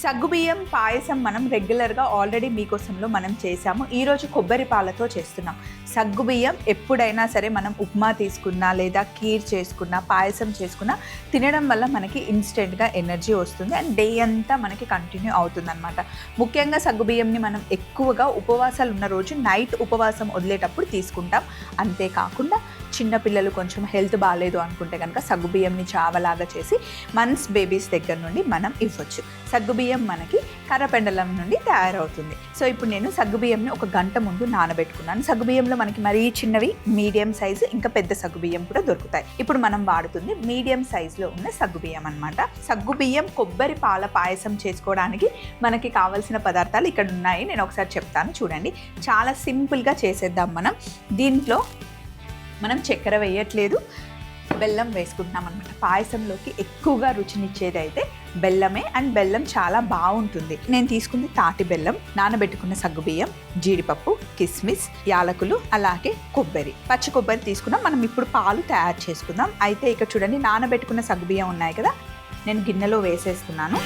సగ్గుబియ్యం పాయసం మనం రెగ్యులర్గా ఆల్రెడీ మీకోసంలో మనం చేసాము. ఈరోజు కొబ్బరి పాలతో చేస్తున్నాం. సగ్గుబియ్యం ఎప్పుడైనా సరే మనం ఉప్మా తీసుకున్నా లేదా కీర్ చేసుకున్నా పాయసం చేసుకున్నా తినడం వల్ల మనకి ఇన్స్టెంట్గా ఎనర్జీ వస్తుంది అండ్ డే అంతా మనకి కంటిన్యూ అవుతుంది అనమాట. ముఖ్యంగా సగ్గుబియ్యంని మనం ఎక్కువగా ఉపవాసాలు ఉన్న రోజు నైట్ ఉపవాసం వదిలేటప్పుడు తీసుకుంటాం. అంతేకాకుండా చిన్నపిల్లలు కొంచెం హెల్త్ బాగాలేదు అనుకుంటే కనుక సగ్గుబియ్యంని చావలాగా చేసి మంత్స్ బేబీస్ దగ్గర నుండి మనం ఇవ్వచ్చు. సగ్గుబియ్యం మనకి కర్రపెండలం నుండి తయారవుతుంది. సో ఇప్పుడు నేను సగ్గుబియ్యంని 1 గంట ముందు నానబెట్టుకున్నాను. సగ్గుబియ్యంలో మనకి మరీ చిన్నవి, మీడియం సైజు, ఇంకా పెద్ద సగ్గుబియ్యం కూడా దొరుకుతాయి. ఇప్పుడు మనం వాడుతుంది మీడియం సైజులో ఉన్న సగ్గుబియ్యం అనమాట. సగ్గుబియ్యం కొబ్బరి పాల పాయసం చేసుకోవడానికి మనకి కావాల్సిన పదార్థాలు ఇక్కడ ఉన్నాయి. నేను ఒకసారి చెప్తాను చూడండి. చాలా సింపుల్గా చేసేద్దాం మనం. దీంట్లో మనం చక్కెర వేయట్లేదు, బెల్లం వేసుకుంటున్నాం అనమాట. పాయసంలోకి ఎక్కువగా రుచినిచ్చేది అయితే బెల్లమే అండ్ బెల్లం చాలా బాగుంటుంది. నేను తీసుకుంది తాటి బెల్లం, నానబెట్టుకున్న సగ్గుబియ్యం, జీడిపప్పు, కిస్మిస్, యాలకులు, అలాగే కొబ్బరి, పచ్చి కొబ్బరి తీసుకున్నాం. మనం ఇప్పుడు పాలు తయారు చేసుకుందాం. అయితే ఇక్కడ చూడండి, నానబెట్టుకున్న సగ్గుబియ్యం ఉన్నాయి కదా, నేను గిన్నెలో వేసేస్తున్నాను.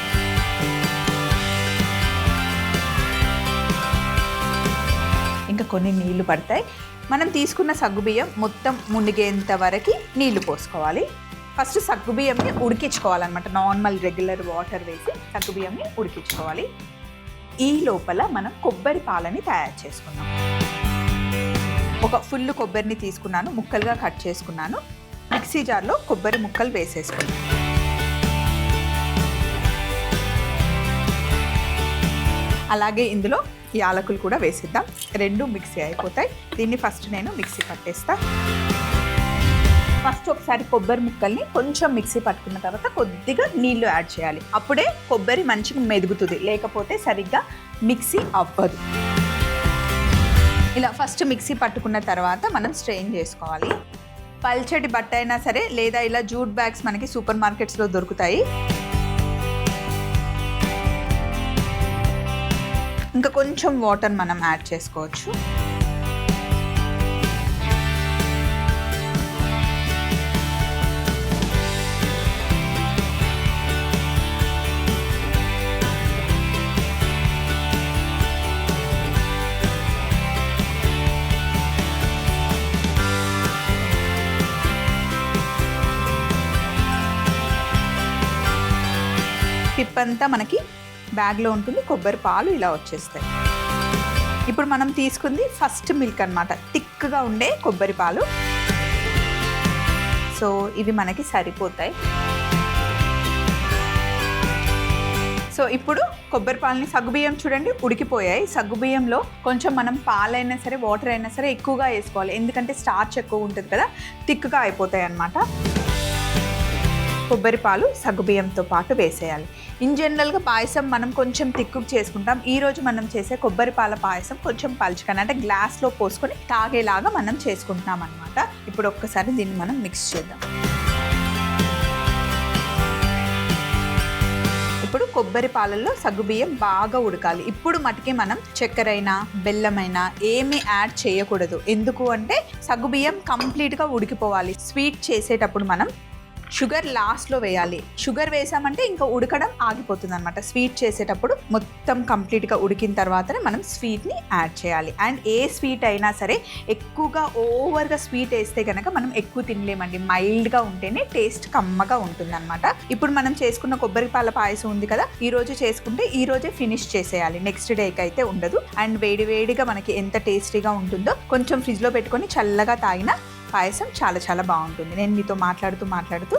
ఇంకా కొన్ని నీళ్లు పడతాయి. మనం తీసుకున్న సగ్గుబియ్యం మొత్తం మునిగేంత వరకు నీళ్లు పోసుకోవాలి. ఫస్ట్ సగ్గుబియ్యంని ఉడికించుకోవాలన్నమాట. నార్మల్ రెగ్యులర్ వాటర్ వేసి సగ్గుబియ్యంని ఉడికించుకోవాలి. ఈ లోపల మనం కొబ్బరి పాలని తయారు చేసుకున్నాం. ఒక ఫుల్ కొబ్బరిని తీసుకున్నాను, ముక్కలుగా కట్ చేసుకున్నాను. మిక్సీ జార్లో కొబ్బరి ముక్కలు వేసేసుకున్నాను. అలాగే ఇందులో యాలకులు కూడా వేసిద్దాం. 2 మిక్సీ అయిపోతాయి. దీన్ని ఫస్ట్ నేను మిక్సీ పట్టేస్తా. ఫస్ట్ ఒకసారి కొబ్బరి ముక్కల్ని కొంచెం మిక్సీ పట్టుకున్న తర్వాత కొద్దిగా నీళ్లు యాడ్ చేయాలి. అప్పుడే కొబ్బరి మంచిగా మెదుగుతుంది, లేకపోతే సరిగ్గా మిక్సీ అవ్వదు. ఇలా ఫస్ట్ మిక్సీ పట్టుకున్న తర్వాత మనం స్ట్రెయిన్ చేసుకోవాలి. పల్చటి బట్ట అయినా సరే లేదా ఇలా జూట్ బ్యాగ్స్ మనకి సూపర్ మార్కెట్స్లో దొరుకుతాయి. ఇంకా కొంచెం వాటర్ మనం యాడ్ చేసుకోవచ్చు. టిప్ అంతా మనకి బ్యాగ్లో ఉంటుంది. కొబ్బరి పాలు ఇలా వచ్చేస్తాయి. ఇప్పుడు మనం తీసుకుంది ఫస్ట్ మిల్క్ అన్నమాట, థిక్గా ఉండే కొబ్బరి పాలు. సో ఇవి మనకి సరిపోతాయి. సో ఇప్పుడు కొబ్బరి పాలని, సగ్గుబియ్యం చూడండి ఉడికిపోయాయి. సగ్గుబియ్యంలో కొంచెం మనం పాలైనా సరే వాటర్ అయినా సరే ఎక్కువగా వేసుకోవాలి, ఎందుకంటే స్టార్చ్ ఎక్కువ ఉంటుంది కదా, థిక్గా అయిపోతాయి అన్నమాట. కొబ్బరి పాలు సగ్గుబియ్యంతో పాటు వేసేయాలి. ఇన్ జనరల్గా పాయసం మనం కొంచెం తిక్కు చేసుకుంటాం. ఈరోజు మనం చేసే కొబ్బరి పాల పాయసం కొంచెం పలుచగా, అంటే గ్లాస్లో పోసుకొని తాగేలాగా మనం చేసుకుంటున్నాం అనమాట. ఇప్పుడు ఒక్కసారి దీన్ని మనం మిక్స్ చేద్దాం. ఇప్పుడు కొబ్బరి పాలల్లో సగ్గుబియ్యం బాగా ఉడకాలి. ఇప్పుడు మటుకి మనం చక్కెరైనా బెల్లమైనా ఏమీ యాడ్ చేయకూడదు. ఎందుకు అంటే సగ్గుబియ్యం కంప్లీట్గా ఉడికిపోవాలి. స్వీట్ చేసేటప్పుడు మనం షుగర్ లాస్ట్లో వేయాలి. షుగర్ వేసామంటే ఇంకా ఉడకడం ఆగిపోతుంది అనమాట. స్వీట్ చేసేటప్పుడు మొత్తం కంప్లీట్గా ఉడికిన తర్వాతనే మనం స్వీట్ని యాడ్ చేయాలి. అండ్ ఏ స్వీట్ అయినా సరే ఎక్కువగా ఓవర్గా స్వీట్ వేస్తే కనుక మనం ఎక్కువ తినలేమండి. మైల్డ్గా ఉంటేనే టేస్ట్ కమ్మగా ఉంటుంది అనమాట. ఇప్పుడు మనం చేసుకున్న కొబ్బరి పాల పాయసం ఉంది కదా, ఈరోజు చేసుకుంటే ఈరోజే ఫినిష్ చేసేయాలి, నెక్స్ట్ డేకి అయితే ఉండదు. అండ్ వేడివేడిగా మనకి ఎంత టేస్టీగా ఉంటుందో, కొంచెం ఫ్రిడ్జ్లో పెట్టుకొని చల్లగా తాగిన పాయసం చాలా చాలా బాగుంటుంది. నేను మీతో మాట్లాడుతూ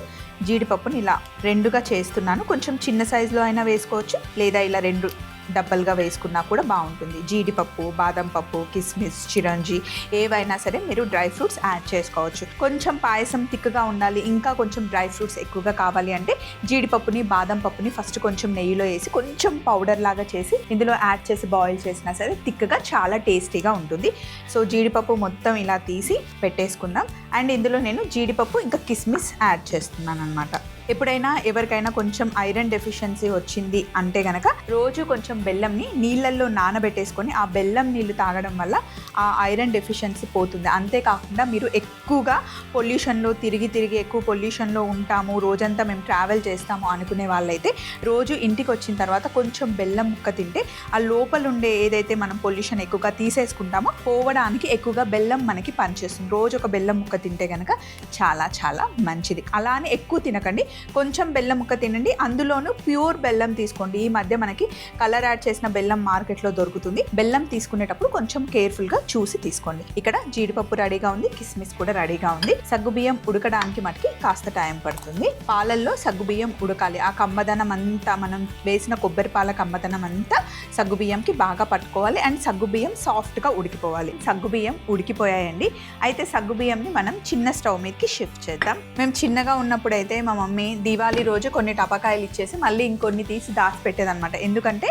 జీడిపప్పుని ఇలా 2గా చేస్తున్నాను. కొంచెం చిన్న సైజులో అయినా వేసుకోవచ్చు, లేదా ఇలా 2 డబ్బలుగా వేసుకున్నా కూడా బాగుంటుంది. జీడిపప్పు, బాదం పప్పు, కిస్మిస్, చిరంజి ఏవైనా సరే మీరు డ్రై ఫ్రూట్స్ యాడ్ చేసుకోవచ్చు. కొంచెం పాయసం థిక్గా ఉండాలి, ఇంకా కొంచెం డ్రై ఫ్రూట్స్ ఎక్కువగా కావాలి అంటే జీడిపప్పుని, బాదం పప్పుని ఫస్ట్ కొంచెం నెయ్యిలో వేసి కొంచెం పౌడర్ లాగా చేసి ఇందులో యాడ్ చేసి బాయిల్ చేసినా సరే థిక్గా చాలా టేస్టీగా ఉంటుంది. సో జీడిపప్పు మొత్తం ఇలా తీసి పెట్టేసుకుందాం. అండ్ ఇందులో నేను జీడిపప్పు ఇంకా కిస్మిస్ యాడ్ చేస్తున్నాను అనమాట. ఎప్పుడైనా ఎవరికైనా కొంచెం ఐరన్ డెఫిషియన్సీ వచ్చింది అంటే గనక రోజు కొంచెం బెల్లంని నీళ్ళల్లో నానబెట్టేసుకొని ఆ బెల్లం నీళ్ళు తాగడం వల్ల ఆ ఐరన్ డెఫిషియన్సీ పోతుంది. అంతేకాకుండా మీరు ఎక్కువగా పొల్యూషన్లో తిరిగి ఎక్కువ పొల్యూషన్లో ఉంటాము, రోజంతా మేము ట్రావెల్ చేస్తాము అనుకునే వాళ్ళైతే రోజు ఇంటికి వచ్చిన తర్వాత కొంచెం బెల్లం ముక్క తింటే ఆ లోపల ఉండే ఏదైతే మనం పొల్యూషన్ ఎక్కువగా తీసేసుకుంటామో పోవడానికి ఎక్కువగా బెల్లం మనకి పనిచేస్తుంది. రోజు ఒక బెల్లం ముక్క తింటే కనుక చాలా చాలా మంచిది. అలానే ఎక్కువ తినకండి, కొంచెం బెల్లం ముక్క తినండి, అందులోనూ ప్యూర్ బెల్లం తీసుకోండి. ఈ మధ్య మనకి కలర్ యాడ్ చేసిన బెల్లం మార్కెట్లో దొరుకుతుంది. బెల్లం తీసుకునేటప్పుడు కొంచెం కేర్ఫుల్గా చూసి తీసుకోండి. ఇక్కడ జీడిపప్పు రెడీగా ఉంది, కిస్మిస్ కూడా రెడీగా ఉంది. సగ్గుబియ్యం ఉడకడానికి మనకి కాస్త టైం పడుతుంది. పాలల్లో సగ్గుబియ్యం ఉడకాలి. ఆ కమ్మదనం అంతా, మనం వేసిన కొబ్బరి పాల కమ్మదనం అంతా సగ్గుబియ్యంకి బాగా పట్టుకోవాలి. అండ్ సగ్గుబియ్యం సాఫ్ట్గా ఉడికిపోవాలి. సగ్గుబియ్యం ఉడికిపోయాయండి. అయితే సగ్గుబియ్యంని మనం చిన్న స్టవ్ మీదకి షిఫ్ట్ చేద్దాం. మేము చిన్నగా ఉన్నప్పుడు అయితే మా మమ్మీ దీవాళీ రోజు కొన్ని టపాకాయలు ఇచ్చేసి మళ్ళీ ఇంకొన్ని తీసి దాచిపెట్టేదన్నమాట. ఎందుకంటే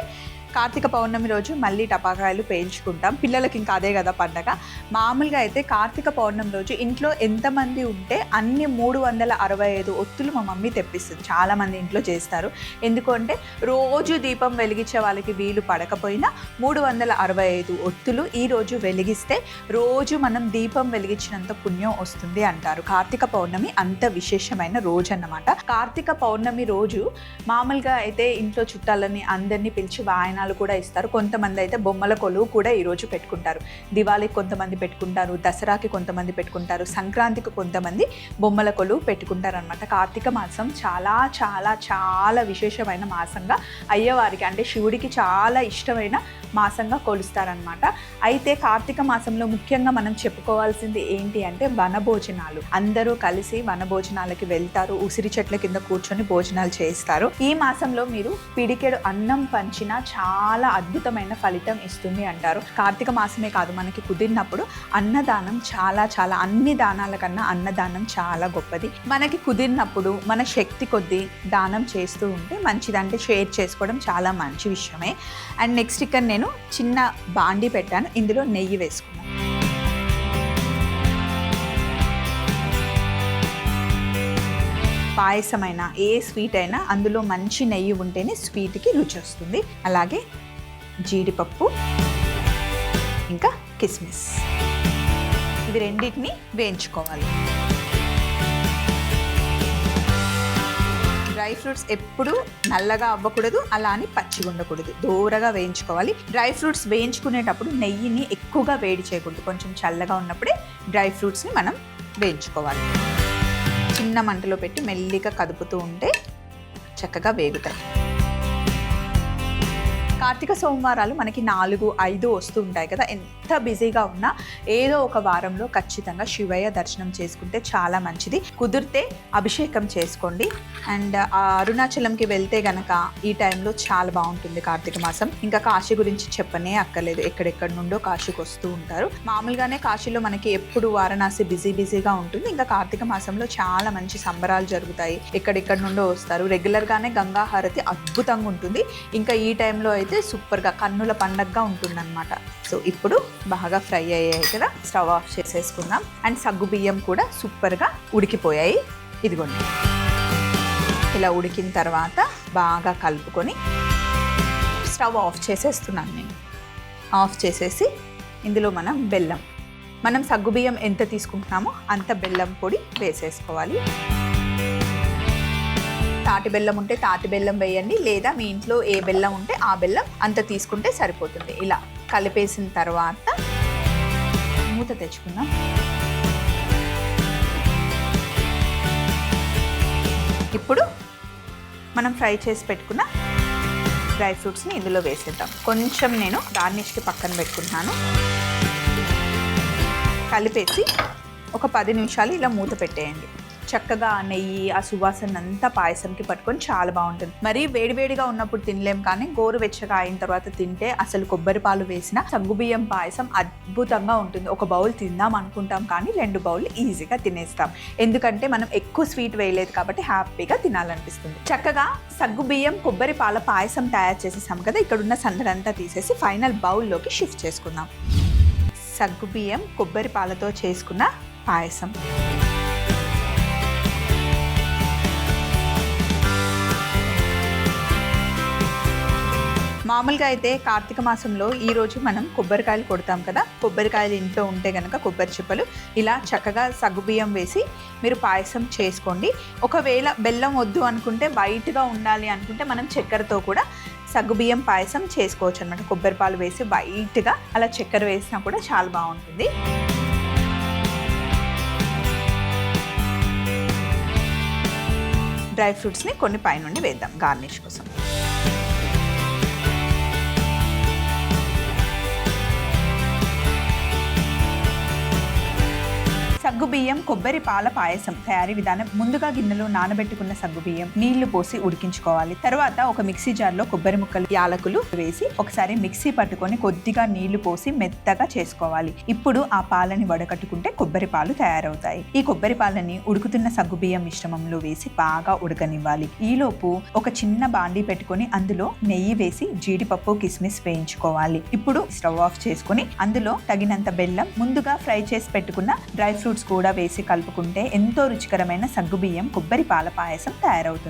కార్తీక పౌర్ణమి రోజు మళ్ళీ టపాకాయలు పేల్చుకుంటాం. పిల్లలకి ఇంకా అదే కదా పండగ. మామూలుగా అయితే కార్తీక పౌర్ణమి రోజు ఇంట్లో ఎంతమంది ఉంటే అన్ని 365 ఒత్తులు మా మమ్మీ తెప్పిస్తుంది. చాలామంది ఇంట్లో చేస్తారు. ఎందుకంటే రోజు దీపం వెలిగించే వాళ్ళకి వీలు పడకపోయినా 365 ఒత్తులు ఈరోజు వెలిగిస్తే రోజు మనం దీపం వెలిగించినంత పుణ్యం వస్తుంది అంటారు. కార్తీక పౌర్ణమి అంత విశేషమైన రోజు అన్నమాట. కార్తీక పౌర్ణమి రోజు మామూలుగా అయితే ఇంట్లో చుట్టాలని అందరినీ పిలిచి వాయన కూడా ఇస్తారు. కొంతమంది అయితే బొమ్మల కొలువు కూడా ఈరోజు పెట్టుకుంటారు. దివాళీకి కొంతమంది పెట్టుకుంటారు, దసరాకి కొంతమంది పెట్టుకుంటారు, సంక్రాంతికి కొంతమంది బొమ్మల కొలువు పెట్టుకుంటారు అనమాట. కార్తీక మాసం చాలా చాలా చాలా విశేషమైన మాసంగా అయ్యవారికి అంటే శివుడికి చాలా ఇష్టమైన మాసంగా కొలుస్తారనమాట. అయితే కార్తీక మాసంలో ముఖ్యంగా మనం చెప్పుకోవాల్సింది ఏంటి అంటే వనభోజనాలు. అందరూ కలిసి వనభోజనాలకి వెళ్తారు, ఉసిరి చెట్ల కింద కూర్చొని భోజనాలు చేస్తారు. ఈ మాసంలో మీరు పిడికెడు అన్నం పంచినా చాలా అద్భుతమైన ఫలితం ఇస్తుంది అంటారు. కార్తీక మాసమే కాదు, మనకి కుదిరినప్పుడు అన్నదానం చాలా చాలా అన్ని దానాల కన్నా అన్నదానం చాలా గొప్పది. మనకి కుదిరినప్పుడు మన శక్తి కొద్దీ దానం చేస్తూ ఉంటే మంచిది. అంటే షేర్ చేసుకోవడం చాలా మంచి విషయమే. అండ్ నెక్స్ట్ ఇక్కడ నేను చిన్న బాండి పెట్టాను, ఇందులో నెయ్యి వేసుకున్నాను. పాయసమైనా ఏ స్వీట్ అయినా అందులో మంచి నెయ్యి ఉంటేనే స్వీట్కి రుచి వస్తుంది. అలాగే జీడిపప్పు ఇంకా కిస్మిస్, ఇవి రెండింటిని వేయించుకోవాలి. డ్రై ఫ్రూట్స్ ఎప్పుడు నల్లగా అవ్వకూడదు, అలా అని పచ్చిగా ఉండకూడదు, దూరగా వేయించుకోవాలి. డ్రై ఫ్రూట్స్ వేయించుకునేటప్పుడు నెయ్యిని ఎక్కువగా వేడి చేయకూడదు, కొంచెం చల్లగా ఉన్నప్పుడే డ్రై ఫ్రూట్స్ని మనం వేయించుకోవాలి. చిన్న మంటలో పెట్టి మెల్లిగా కదుపుతూ ఉంటే చక్కగా వేగుతాయి. కార్తీక సోమవారాలు మనకి 4, 5 వస్తూ ఉంటాయి కదా. ఎంత బిజీగా ఉన్నా ఏదో ఒక వారంలో ఖచ్చితంగా శివయ్య దర్శనం చేసుకుంటే చాలా మంచిది. కుదిరితే అభిషేకం చేసుకోండి. అండ్ అరుణాచలంకి వెళ్తే గనక ఈ టైంలో చాలా బాగుంటుంది కార్తీక మాసం. ఇంకా కాశీ గురించి చెప్పనే అక్కర్లేదు, ఎక్కడెక్కడి నుండో కాశీకి వస్తూ ఉంటారు. మామూలుగానే కాశీలో మనకి ఎప్పుడు వారణాసి బిజీగా ఉంటుంది. ఇంకా కార్తీక మాసంలో చాలా మంచి సంబరాలు జరుగుతాయి, ఎక్కడెక్కడి నుండో వస్తారు. రెగ్యులర్గానే గంగా హారతి అద్భుతంగా ఉంటుంది. ఇంకా ఈ టైంలో అయితే సూపర్గా కన్నుల పండగగా ఉంటుందన్నమాట. సో ఇప్పుడు బాగా ఫ్రై అయ్యాయి కదా, స్టవ్ ఆఫ్ చేసేసుకుందాం. అండ్ సగ్గు బియ్యం కూడా సూపర్గా ఉడికిపోయాయి. ఇదిగోండి, ఇలా ఉడికిన తర్వాత బాగా కలుపుకొని స్టవ్ ఆఫ్ చేసేస్తున్నాను నేను. ఆఫ్ చేసేసి ఇందులో మనం సగ్గుబియ్యం ఎంత తీసుకుంటున్నామో అంత బెల్లం పొడి వేసేసుకోవాలి. తాటి బెల్లం ఉంటే తాటి బెల్లం వేయండి, లేదా మీ ఇంట్లో ఏ బెల్లం ఉంటే ఆ బెల్లం అంత తీసుకుంటే సరిపోతుంది. ఇలా కలిపేసిన తర్వాత మూత తెచ్చుకుందాం. ఇప్పుడు మనం ఫ్రై చేసి పెట్టుకున్న డ్రై ఫ్రూట్స్ని ఇందులో వేసేద్దాం. కొంచెం నేను గార్నిష్కి పక్కన పెట్టుకుంటున్నాను. కలిపేసి ఒక 10 నిమిషాలు ఇలా మూత పెట్టేయండి. చక్కగా ఆ నెయ్యి, ఆ సువాసన అంతా పాయసంకి పట్టుకొని చాలా బాగుంటుంది. మరి వేడివేడిగా ఉన్నప్పుడు తినలేం, కానీ గోరువెచ్చగా అయిన తర్వాత తింటే అసలు కొబ్బరి పాలు వేసిన సగ్గుబియ్యం పాయసం అద్భుతంగా ఉంటుంది. ఒక బౌల్ తిందాం అనుకుంటాం, కానీ 2 బౌల్ ఈజీగా తినేస్తాం. ఎందుకంటే మనం ఎక్కువ స్వీట్ వేయలేదు కాబట్టి హ్యాపీగా తినాలనిపిస్తుంది. చక్కగా సగ్గుబియ్యం కొబ్బరి పాల పాయసం తయారు చేసేసాం కదా. ఇక్కడ ఉన్న సందడంతా తీసేసి ఫైనల్ బౌల్లోకి షిఫ్ట్ చేసుకుందాం. సగ్గుబియ్యం కొబ్బరి పాలతో చేసుకున్న పాయసం. మామూలుగా అయితే కార్తీక మాసంలో ఈ రోజు మనం కొబ్బరికాయలు కొడతాం కదా, కొబ్బరికాయలు ఇంట్లో ఉంటే కనుక కొబ్బరి చిప్పలు ఇలా చక్కగా సగ్గుబియ్యం వేసి మీరు పాయసం చేసుకోండి. ఒకవేళ బెల్లం వద్దు అనుకుంటే, వైట్గా ఉండాలి అనుకుంటే మనం చక్కెరతో కూడా సగ్గుబియ్యం పాయసం చేసుకోవచ్చు అనమాట. కొబ్బరి పాలు వేసి వైట్గా అలా చక్కెర వేసినా కూడా చాలా బాగుంటుంది. డ్రై ఫ్రూట్స్ని కొన్ని పైనుండి వేద్దాం గార్నిష్ కోసం. సగ్గుబియ్యం కొబ్బరి పాల పాయసం తయారీ విధానం. ముందుగా గిన్నెలో నానబెట్టుకున్న సగ్గుబియ్యం నీళ్లు పోసి ఉడికించుకోవాలి. తర్వాత ఒక మిక్సీ జార్లో కొబ్బరి ముక్కలు, యాలకులు వేసి ఒకసారి మిక్సీ పట్టుకొని కొద్దిగా నీళ్లు పోసి మెత్తగా చేసుకోవాలి. ఇప్పుడు ఆ పాలని వడకట్టుకుంటే కొబ్బరి పాలు తయారవుతాయి. ఈ కొబ్బరి పాలని ఉడుకుతున్న సగ్గుబియ్యం మిశ్రమంలో వేసి బాగా ఉడకనివ్వాలి. ఈలోపు ఒక చిన్న బాండీ పెట్టుకొని అందులో నెయ్యి వేసి జీడిపప్పు, కిస్మిస్ వేయించుకోవాలి. ఇప్పుడు స్టవ్ ఆఫ్ చేసుకుని అందులో తగినంత బెల్లం, ముందుగా ఫ్రై చేసి పెట్టుకున్న డ్రై ఫ్రూట్స్ కూడా వేసి కలుపుకుంటే ఎంతో రుచికరమైన సగ్గుబియ్యం కొబ్బరి పాల పాయసం తయారవుతుంది.